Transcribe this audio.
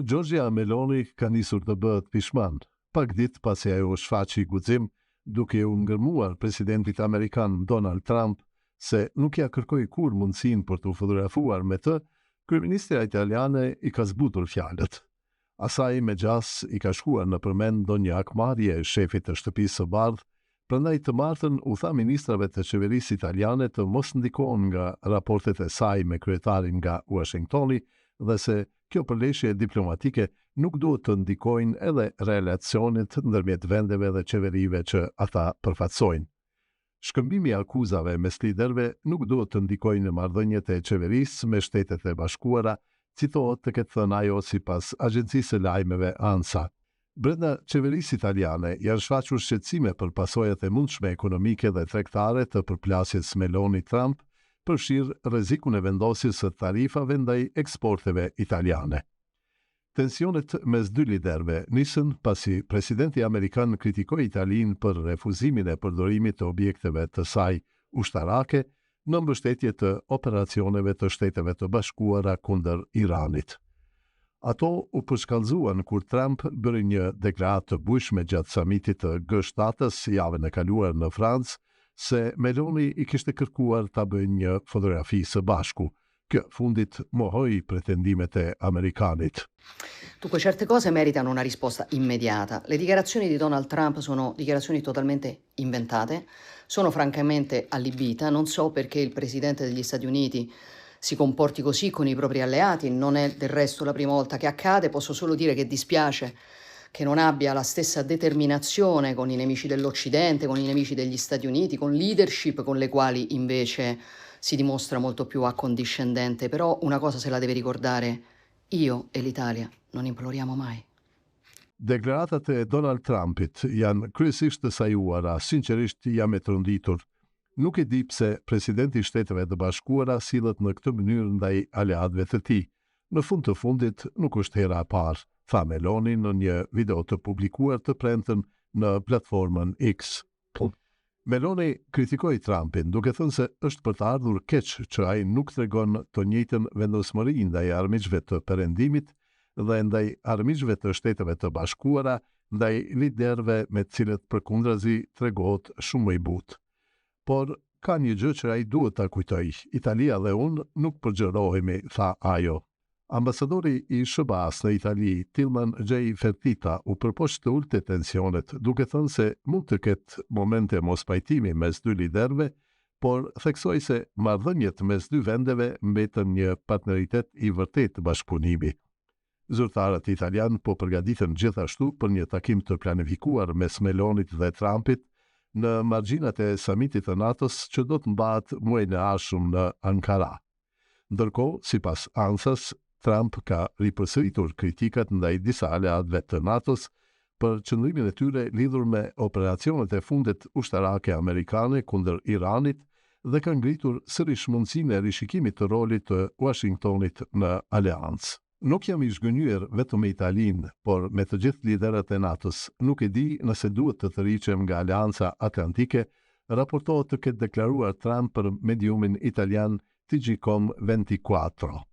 Giorgia Meloni ka nisur të bëhet pishman, pak ditë pasi ajo shfaqi guxim duke u ngërmuar presidentit amerikan Donald Trump se nuk ja kërkoi kur mundësinë për të fotografuar me të, kryeministja italiane i ka zbutur fjalët. Asaj me gjas i ka shkuar në përmend ndonjë akmarrje e shefit të shtëpisë së bardhë, prandaj të martën u tha ministrave të qeverisë italiane të mos ndikohen nga raportet e saj me kryetarin nga Washingtoni dhe se kjo përleshje diplomatike nuk duhet të ndikojnë edhe relacionet ndërmjet vendeve dhe qeverive që ata përfaqësojnë. Shkëmbimi i akuzave mes liderëve nuk duhet të ndikojnë në marrëdhëniet e qeverisë me Shtetet e Bashkuara, citohet të ketë thënë ajo sipas agjencisë së lajmeve ANSA. Brenda qeverisë italiane janë shfaqur shqetësime për pasojat e mundshme ekonomike dhe tregtare të përplasjes Meloni-Trump, përfshirë rrezikun e vendosjes së tarifave ndaj eksporteve italiane. Tensionet mes dy liderëve nisën pasi presidenti amerikan kritikoi Italinë për refuzimin e përdorimit të objekteve të saj ushtarake në mbështetje të operacioneve të Shteteve të Bashkuara kundër Iranit. Ato u përshkallëzuan kur Trump bëri një deklaratë të bujshme gjatë samitit të G7-s javën e kaluar në Francë se Meloni i kishte kërkuar ta bëjnë një fotografi së bashku. Kjo fundit mohoi pretendimet e amerikanit. Dunque, certe cose meritano una risposta immediata. Le dichiarazioni di Donald Trump sono dichiarazioni totalmente inventate, sono francamente allibita, non so perché il presidente degli Stati Uniti si comporti così con i propri alleati, non è del resto la prima volta che accade, posso solo dire che dispiace che non abbia la stessa determinazione con i nemici dell'Occidente, con i nemici degli Stati Uniti, con leadership con le quali invece si dimostra molto più accondiscendente, però una cosa se la deve ricordare, io e l'Italia non imploriamo mai. Deklaratat e Donald Trumpit janë kryesisht të sajuara, sinqerisht jam e tronditur. Nuk e di pse presidenti i Shteteve të Bashkuara sillet në këtë mënyrë ndaj aleatëve të tij. Në fund të fundit nuk është hera e parë, tha Meloni në një video të publikuar të premten në platformën X. Meloni kritikoi Trumpin duke thënë se është për të ardhur keq që ai nuk tregon të njëjtën vendosmëri ndaj armiqve të Perëndimit dhe ndaj armiqve të Shteteve të Bashkuara, ndaj liderëve me të cilët përkundrazi tregohet shumë më i butë. Por ka një gjë që ai duhet ta kujtoj. Italia dhe unë nuk përgjërohemi, tha ajo. Ambasadori i SBA-s në Itali, Tilman J. Fertitta, u përpoq të ulte tensionet, duke thënë se mund të ketë momente mos pajtimi mes dy liderëve, por theksoi se marrëdhëniet mes dy vendeve mbetën një partneritet i vërtet bashkëpunimi. Zyrtarët italian po përgatiten gjithashtu për një takim të planifikuar mes Melonit dhe Trumpit në margjinat e samitit të NATO-s që do të mbahet muajin e ardhshëm në Ankara. Ndërkohë, sipas ANSA-s, Trump ka ripërsëritur kritikat ndaj disa aleatëve të NATO-s për qëndrimin e tyre lidhur me operacionet e fundit ushtarake amerikane kundër Iranit dhe ka ngritur sërish mundësinë e rishikimit të rolit të Washingtonit në aleancë. Nuk jam i zhgënjur vetëm me Italinë, por me të gjithë liderët e NATO-s. Nuk e di nëse duhet të tërhiqem nga Aleanca Atlantike, raportohet të ketë deklaruar Trump për mediumin italian TG.com 24.